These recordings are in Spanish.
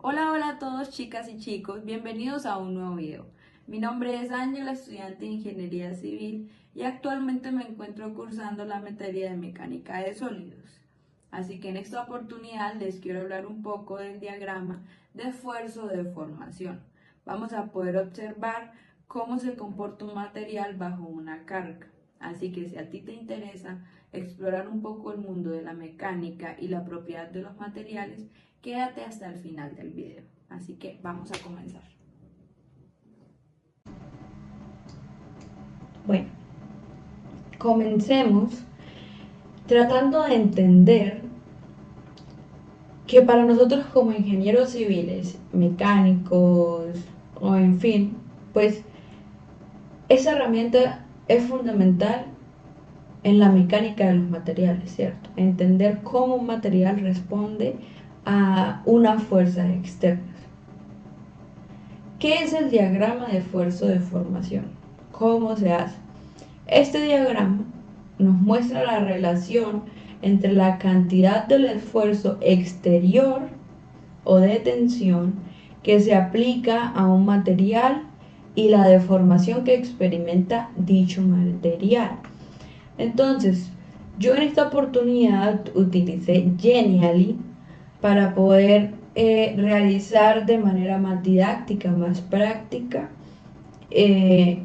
Hola, hola a todos chicas y chicos, bienvenidos a un nuevo video. Mi nombre es Ángela, estudiante de Ingeniería Civil y actualmente me encuentro cursando la materia de Mecánica de Sólidos. Así que en esta oportunidad les quiero hablar un poco del diagrama de esfuerzo de formación. Vamos a poder observar cómo se comporta un material bajo una carga. Así que si a ti te interesa explorar un poco el mundo de la mecánica y la propiedad de los materiales, quédate hasta el final del video. Así que vamos a comenzar. Bueno, comencemos tratando de entender que para nosotros como ingenieros civiles, mecánicos o en fin, pues esa herramienta es fundamental en la mecánica de los materiales, ¿cierto? Entender cómo un material responde a unas fuerzas externas. ¿Qué es el diagrama de esfuerzo de formación? ¿Cómo se hace? Este diagrama nos muestra la relación entre la cantidad del esfuerzo exterior o de tensión que se aplica a un material y la deformación que experimenta dicho material. Entonces, yo en esta oportunidad utilicé Genially para poder realizar de manera más didáctica, más práctica, eh,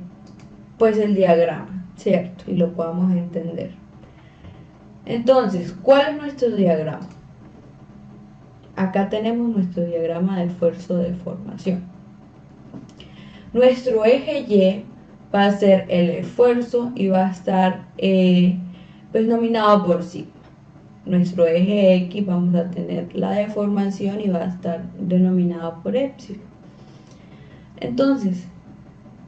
pues el diagrama, ¿cierto? Y lo podamos entender. Entonces, ¿cuál es nuestro diagrama? Acá tenemos nuestro diagrama de esfuerzo de formación. Nuestro eje Y va a ser el esfuerzo y va a estar pues nominado por sigma. Nuestro eje X vamos a tener la deformación y va a estar denominado por epsilon. Entonces,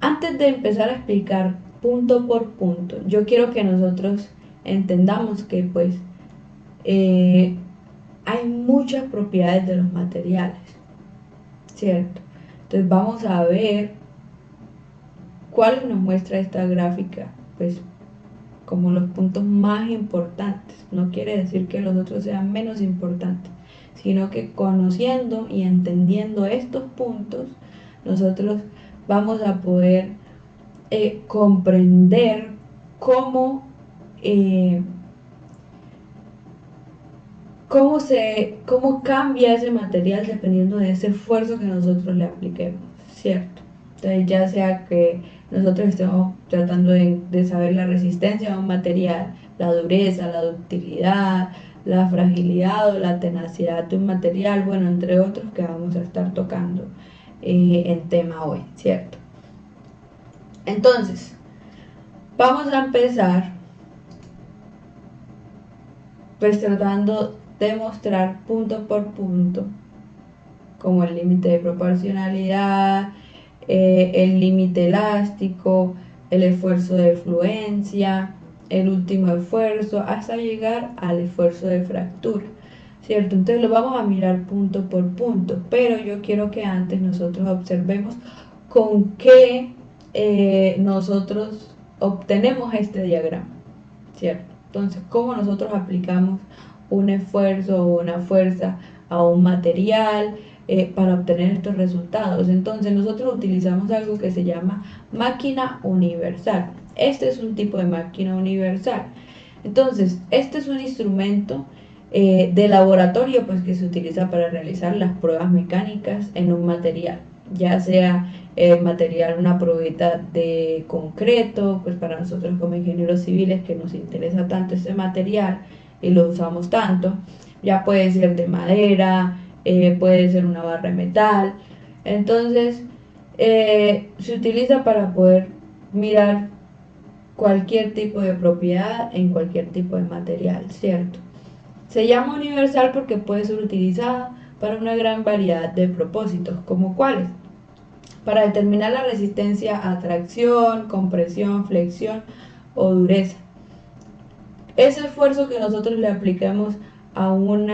antes de empezar a explicar punto por punto, yo quiero que nosotros entendamos que pues hay muchas propiedades de los materiales, ¿cierto? Entonces vamos a ver cuál nos muestra esta gráfica, pues como los puntos más importantes. No quiere decir que los otros sean menos importantes, sino que conociendo y entendiendo estos puntos, nosotros vamos a poder comprender cómo, eh, cómo cambia ese material dependiendo de ese esfuerzo que nosotros le apliquemos, ¿cierto? Entonces, ya sea que nosotros estemos tratando de saber la resistencia de un material, la dureza, la ductilidad, la fragilidad o la tenacidad de un material, bueno, entre otros que vamos a estar tocando en tema hoy, ¿cierto? Entonces, vamos a empezar pues tratando de mostrar punto por punto como el límite de proporcionalidad, el límite elástico, el esfuerzo de fluencia, el último esfuerzo, hasta llegar al esfuerzo de fractura, ¿cierto? Entonces lo vamos a mirar punto por punto, pero yo quiero que antes nosotros observemos con qué nosotros obtenemos este diagrama, ¿cierto? Entonces, ¿cómo nosotros aplicamos un esfuerzo o una fuerza a un material para obtener estos resultados? Entonces, nosotros utilizamos algo que se llama máquina universal. Este es un tipo de máquina universal. Entonces, este es un instrumento de laboratorio pues, que se utiliza para realizar las pruebas mecánicas en un material, ya sea material, una probeta de concreto, pues para nosotros como ingenieros civiles que nos interesa tanto ese material y lo usamos tanto, ya puede ser de madera, puede ser una barra de metal, entonces se utiliza para poder mirar cualquier tipo de propiedad en cualquier tipo de material, ¿cierto? Se llama universal porque puede ser utilizada para una gran variedad de propósitos, como cuáles: para determinar la resistencia a tracción, compresión, flexión o dureza. Ese esfuerzo que nosotros le aplicamos a un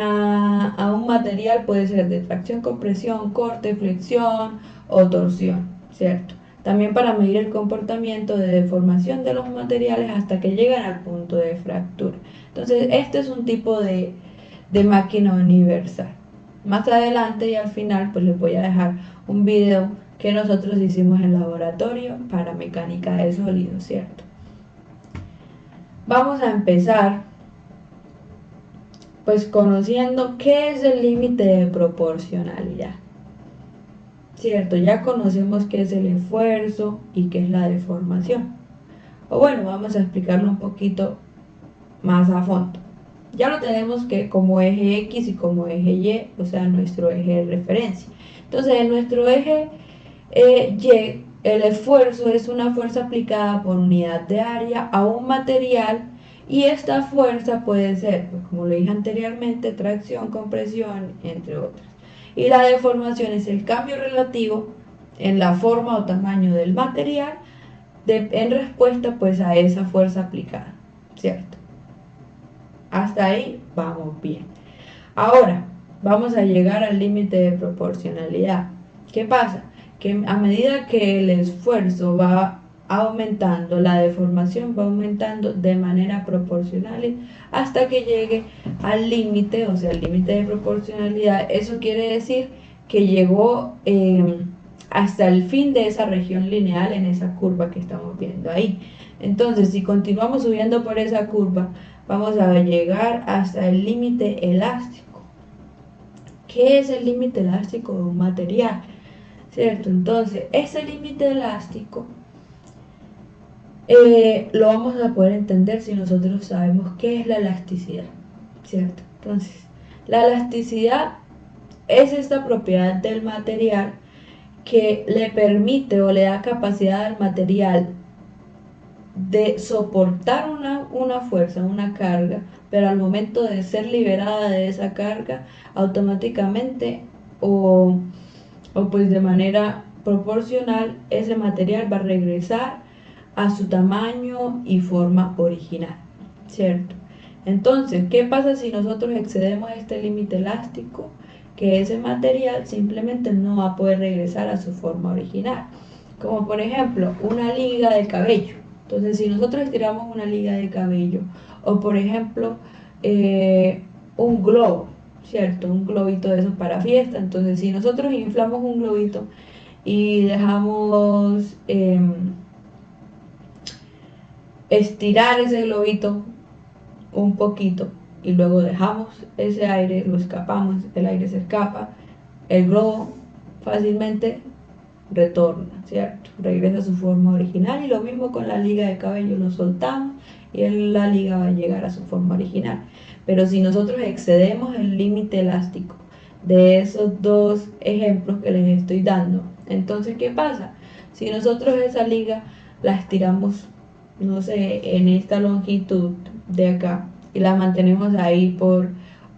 material puede ser de tracción, compresión, corte, flexión o torsión, ¿cierto? También para medir el comportamiento de deformación de los materiales hasta que llegan al punto de fractura. Entonces, este es un tipo de máquina universal. Más adelante y al final pues les voy a dejar un video que nosotros hicimos en laboratorio para mecánica de sólidos, ¿cierto? Vamos a empezar pues conociendo qué es el límite de proporcionalidad, ¿cierto? Ya conocemos qué es el esfuerzo y qué es la deformación. O bueno, vamos a explicarlo un poquito más a fondo. Ya lo tenemos que como eje X y como eje Y, o sea, nuestro eje de referencia. Entonces, en nuestro eje Y, el esfuerzo es una fuerza aplicada por unidad de área a un material y esta fuerza puede ser, pues, como lo dije anteriormente, tracción, compresión, entre otras. Y la deformación es el cambio relativo en la forma o tamaño del material en respuesta pues a esa fuerza aplicada, ¿cierto? Hasta ahí vamos bien. Ahora vamos a llegar al límite de proporcionalidad. ¿Qué pasa? Que a medida que el esfuerzo va aumentando, la deformación va aumentando de manera proporcional hasta que llegue al límite, o sea, el límite de proporcionalidad. Eso quiere decir que llegó hasta el fin de esa región lineal en esa curva que estamos viendo ahí. Entonces, si continuamos subiendo por esa curva, vamos a llegar hasta el límite elástico. ¿Qué es el límite elástico de un material? ¿Cierto? Entonces, ese límite elástico lo vamos a poder entender si nosotros sabemos qué es la elasticidad, ¿cierto? Entonces, la elasticidad es esta propiedad del material que le permite o le da capacidad al material de soportar una fuerza, una carga, pero al momento de ser liberada de esa carga, automáticamente o pues de manera proporcional, ese material va a regresar a su tamaño y forma original, ¿cierto? Entonces, ¿qué pasa si nosotros excedemos este límite elástico? Que ese material simplemente no va a poder regresar a su forma original. Como por ejemplo, una liga de cabello. Entonces, si nosotros estiramos una liga de cabello, o por ejemplo, un globo, ¿cierto? Un globito de esos para fiesta. Entonces, si nosotros inflamos un globito y dejamos estirar ese globito un poquito y luego dejamos ese aire, lo escapamos, el aire se escapa, el globo fácilmente retorna, ¿cierto? Regresa a su forma original y lo mismo con la liga de cabello, lo soltamos y la liga va a llegar a su forma original. Pero si nosotros excedemos el límite elástico de esos dos ejemplos que les estoy dando, entonces ¿qué pasa? Si nosotros esa liga la estiramos, no sé, en esta longitud de acá y la mantenemos ahí por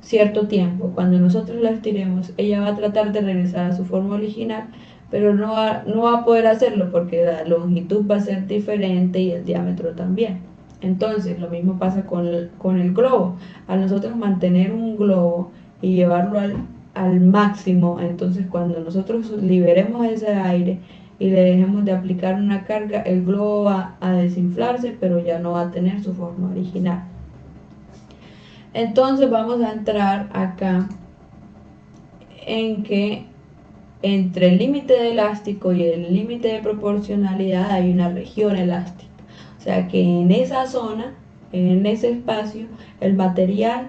cierto tiempo, cuando nosotros la estiremos, ella va a tratar de regresar a su forma original, pero no va a poder hacerlo porque la longitud va a ser diferente y el diámetro también. Entonces, lo mismo pasa con el globo. Al nosotros mantener un globo y llevarlo al máximo, entonces cuando nosotros liberemos ese aire y le dejemos de aplicar una carga, el globo va a desinflarse, pero ya no va a tener su forma original. Entonces vamos a entrar acá en que entre el límite de elástico y el límite de proporcionalidad hay una región elástica. O sea que en esa zona, en ese espacio, el material,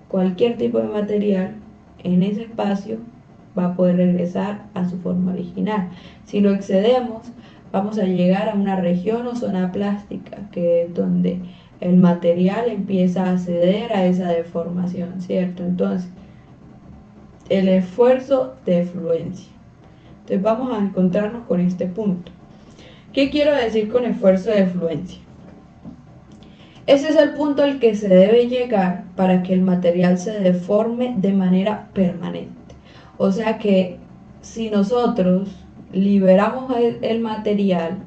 cualquier tipo de material, en ese espacio va a poder regresar a su forma original. Si lo excedemos, vamos a llegar a una región o zona plástica, que es donde el material empieza a ceder a esa deformación, ¿cierto? Entonces, el esfuerzo de fluencia. Entonces vamos a encontrarnos con este punto. ¿Qué quiero decir con esfuerzo de fluencia? Ese es el punto al que se debe llegar para que el material se deforme de manera permanente. O sea que si nosotros liberamos el material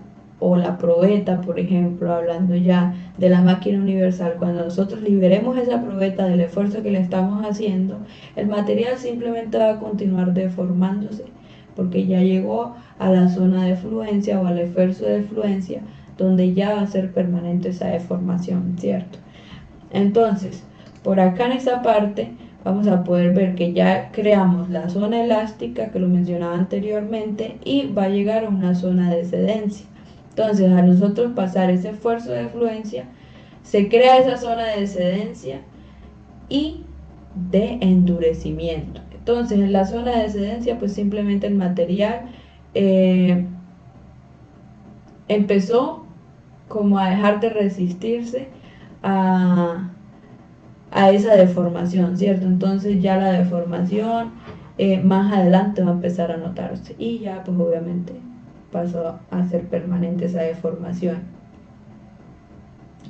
o la probeta, por ejemplo, hablando ya de la máquina universal, cuando nosotros liberemos esa probeta del esfuerzo que le estamos haciendo, el material simplemente va a continuar deformándose porque ya llegó a la zona de fluencia o al esfuerzo de fluencia donde ya va a ser permanente esa deformación, ¿cierto? Entonces, por acá en esta parte vamos a poder ver que ya creamos la zona elástica que lo mencionaba anteriormente y va a llegar a una zona de excedencia. Entonces, a nosotros pasar ese esfuerzo de fluencia, se crea esa zona de excedencia y de endurecimiento. Entonces, en la zona de excedencia, pues simplemente el material empezó como a dejar de resistirse a, a esa deformación, ¿cierto? Entonces ya la deformación más adelante va a empezar a notarse y ya pues obviamente pasó a ser permanente esa deformación.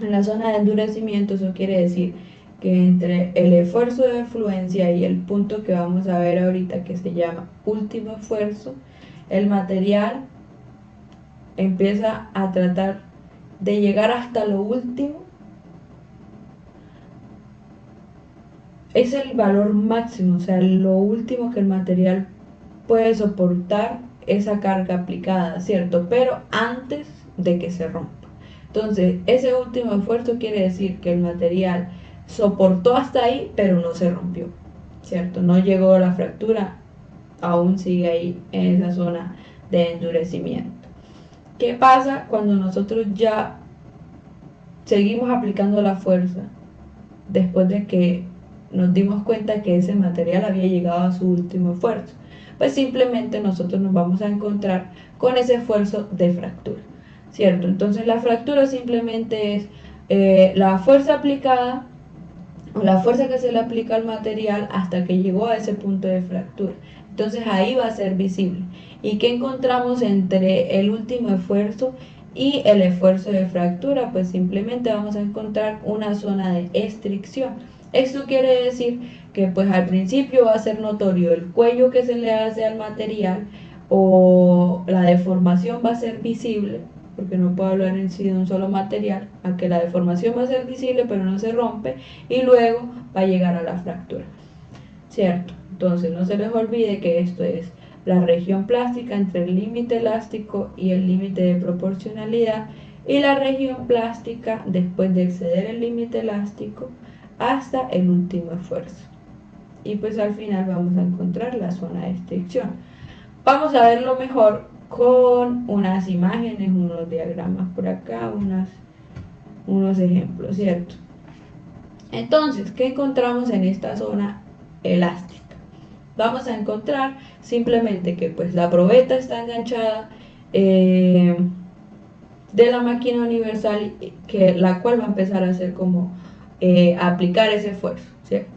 En la zona de endurecimiento eso quiere decir que entre el esfuerzo de fluencia y el punto que vamos a ver ahorita que se llama último esfuerzo, el material empieza a tratar de llegar hasta lo último. Es el valor máximo, o sea, lo último que el material puede soportar esa carga aplicada, ¿cierto? Pero antes de que se rompa. Entonces, ese último esfuerzo quiere decir que el material soportó hasta ahí, pero no se rompió, ¿cierto? No llegó a la fractura, aún sigue ahí en esa zona de endurecimiento. ¿Qué pasa cuando nosotros ya seguimos aplicando la fuerza después de que nos dimos cuenta que ese material había llegado a su último esfuerzo? Pues simplemente nosotros nos vamos a encontrar con ese esfuerzo de fractura, ¿cierto? Entonces la fractura simplemente es la fuerza aplicada o la fuerza que se le aplica al material hasta que llegó a ese punto de fractura. Entonces ahí va a ser visible. ¿Y qué encontramos entre el último esfuerzo y el esfuerzo de fractura? Pues simplemente vamos a encontrar una zona de estricción. Esto quiere decir que pues al principio va a ser notorio el cuello que se le hace al material o la deformación va a ser visible, porque no puedo hablar en sí de un solo material, a que la deformación va a ser visible pero no se rompe y luego va a llegar a la fractura, ¿cierto? Entonces no se les olvide que esto es la región plástica entre el límite elástico y el límite de proporcionalidad y la región plástica después de exceder el límite elástico hasta el último esfuerzo. Y pues al final vamos a encontrar la zona de estricción. Vamos a verlo mejor con unas imágenes, unos diagramas por acá, unos ejemplos, ¿cierto? Entonces, ¿qué encontramos en esta zona elástica? Vamos a encontrar simplemente que pues la probeta está enganchada de la máquina universal, la cual va a empezar a hacer como aplicar ese esfuerzo, ¿cierto?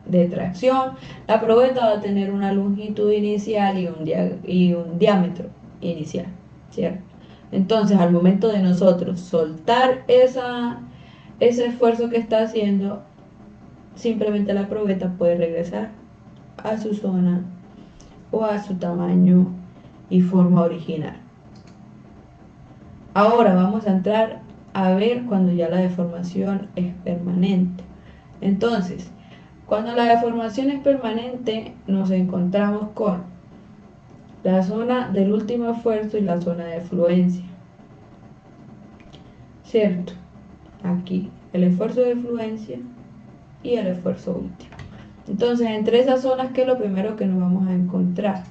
De tracción. La probeta va a tener una longitud inicial y un diámetro inicial, ¿cierto? Entonces, al momento de nosotros soltar ese esfuerzo que está haciendo, simplemente la probeta puede regresar a su zona o a su tamaño y forma original. Ahora vamos a entrar a ver cuando ya la deformación es permanente. Entonces, cuando la deformación es permanente, nos encontramos con la zona del último esfuerzo y la zona de fluencia, ¿cierto? Aquí el esfuerzo de fluencia y el esfuerzo último. Entonces, entre esas zonas, ¿qué es lo primero que nos vamos a encontrar?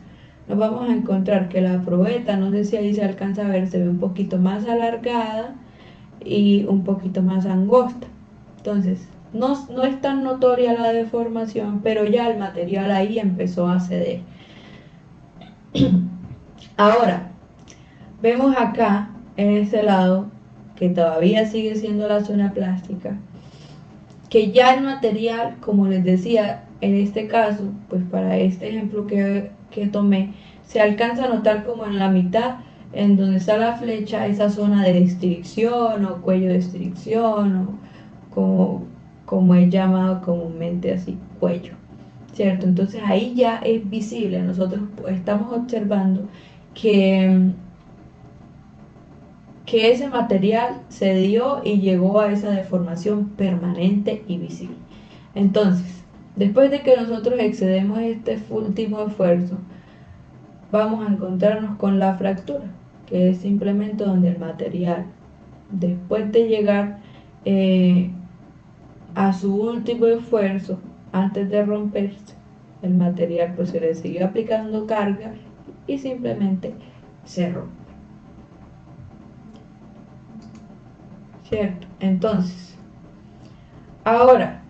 Nos vamos a encontrar que la probeta, no sé si ahí se alcanza a ver, se ve un poquito más alargada y un poquito más angosta. Entonces, no es tan notoria la deformación, pero ya el material ahí empezó a ceder. Ahora, vemos acá, en este lado, que todavía sigue siendo la zona plástica, que ya el material, como les decía, en este caso, pues para este ejemplo que tomé, se alcanza a notar como en la mitad, en donde está la flecha, esa zona de restricción o cuello de restricción, o como es llamado comúnmente así, cuello, ¿cierto? Entonces ahí ya es visible, nosotros estamos observando que ese material se dio y llegó a esa deformación permanente y visible. Entonces, después de que nosotros excedemos este último esfuerzo, vamos a encontrarnos con la fractura, que es simplemente donde el material, después de llegar a su último esfuerzo, antes de romperse, el material pues se le siguió aplicando carga y simplemente se rompe. ¿Cierto? Entonces, ahora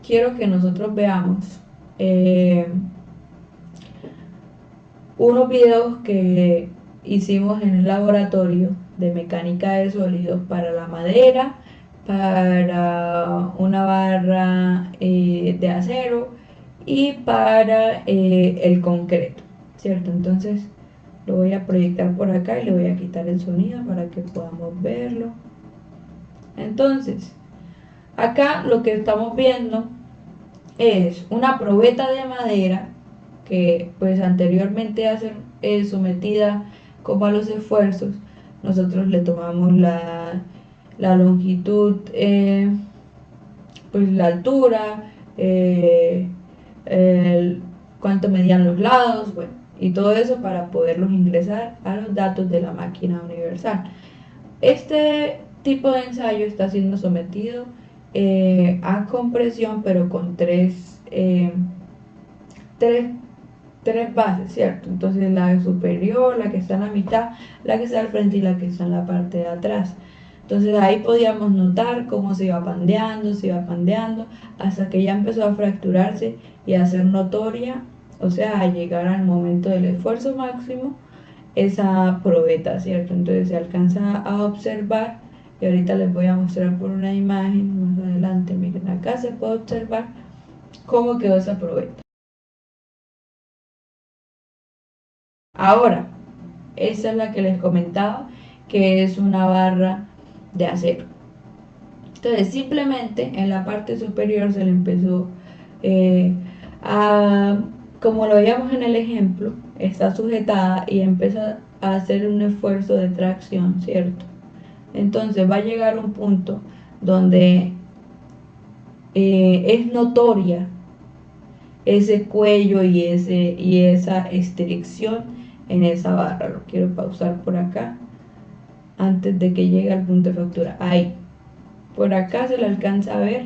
quiero que nosotros veamos unos videos que hicimos en el laboratorio de mecánica de sólidos para la madera, para una barra de acero y para el concreto, ¿cierto? Entonces lo voy a proyectar por acá y le voy a quitar el sonido para que podamos verlo. Entonces, acá lo que estamos viendo es una probeta de madera que pues anteriormente a ser sometida como a los esfuerzos, nosotros le tomamos la longitud, pues la altura, cuánto medían los lados, bueno, y todo eso para poderlos ingresar a los datos de la máquina universal. Este tipo de ensayo está siendo sometido a compresión, pero con tres bases, ¿cierto? Entonces la superior, la que está en la mitad, la que está al frente y la que está en la parte de atrás. Entonces ahí podíamos notar cómo se iba pandeando, hasta que ya empezó a fracturarse y a ser notoria, o sea, a llegar al momento del esfuerzo máximo, esa probeta, ¿cierto? Entonces se alcanza a observar, y ahorita les voy a mostrar por una imagen más adelante. Miren, acá se puede observar cómo quedó esa probeta. Ahora, esa es la que les comentaba, que es una barra de acero. Entonces, simplemente en la parte superior se le empezó como lo veíamos en el ejemplo, está sujetada y empieza a hacer un esfuerzo de tracción, ¿cierto? Entonces va a llegar un punto donde es notoria ese cuello y esa estricción en esa barra. Lo quiero pausar por acá antes de que llegue al punto de fractura. Ahí, por acá se le alcanza a ver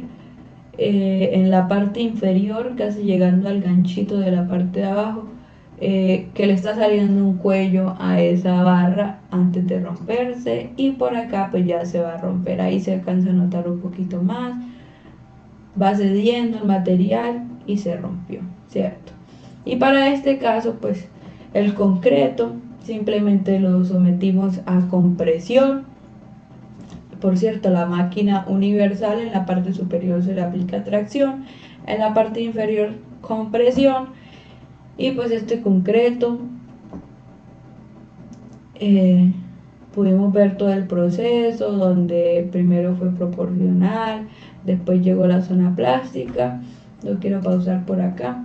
en la parte inferior, casi llegando al ganchito de la parte de abajo, que le está saliendo un cuello a esa barra antes de romperse, y por acá pues ya se va a romper. Ahí se alcanza a notar un poquito más, va cediendo el material y se rompió, ¿cierto? Y para este caso pues el concreto simplemente lo sometimos a compresión. Por cierto, la máquina universal en la parte superior se le aplica tracción, en la parte inferior compresión, y pues este concreto pudimos ver todo el proceso donde primero fue proporcional, después llegó la zona plástica. Lo quiero pausar por acá,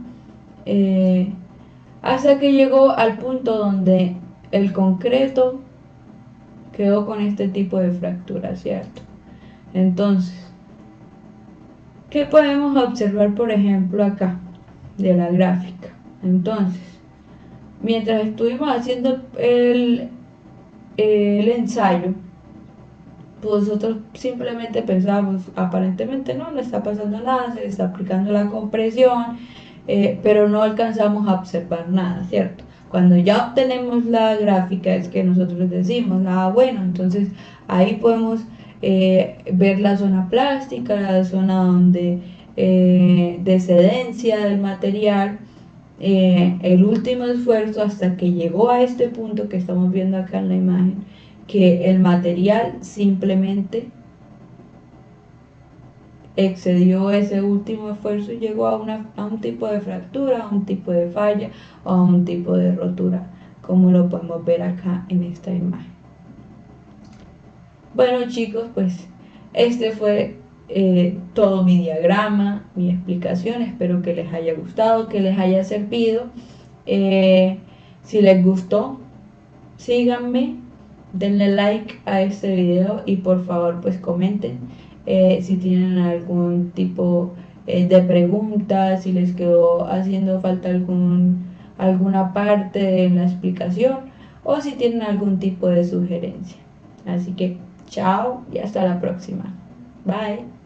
hasta que llegó al punto donde el concreto quedó con este tipo de fractura, ¿cierto? Entonces, ¿qué podemos observar, por ejemplo, acá de la gráfica? Entonces, mientras estuvimos haciendo el ensayo, pues nosotros simplemente pensábamos, aparentemente no está pasando nada, se le está aplicando la compresión, pero no alcanzamos a observar nada, ¿cierto? Cuando ya obtenemos la gráfica es que nosotros decimos, bueno, entonces ahí podemos ver la zona plástica, la zona donde de excedencia del material, el último esfuerzo hasta que llegó a este punto que estamos viendo acá en la imagen, que el material simplemente excedió ese último esfuerzo y llegó a un tipo de fractura, a un tipo de falla o a un tipo de rotura, como lo podemos ver acá en esta imagen. Bueno, chicos, pues este fue todo mi diagrama, mi explicación. Espero que les haya gustado, que les haya servido. Si les gustó, síganme, denle like a este video y por favor pues comenten si tienen algún tipo de pregunta, si les quedó haciendo falta alguna parte de la explicación, o si tienen algún tipo de sugerencia. Así que chao y hasta la próxima. Bye.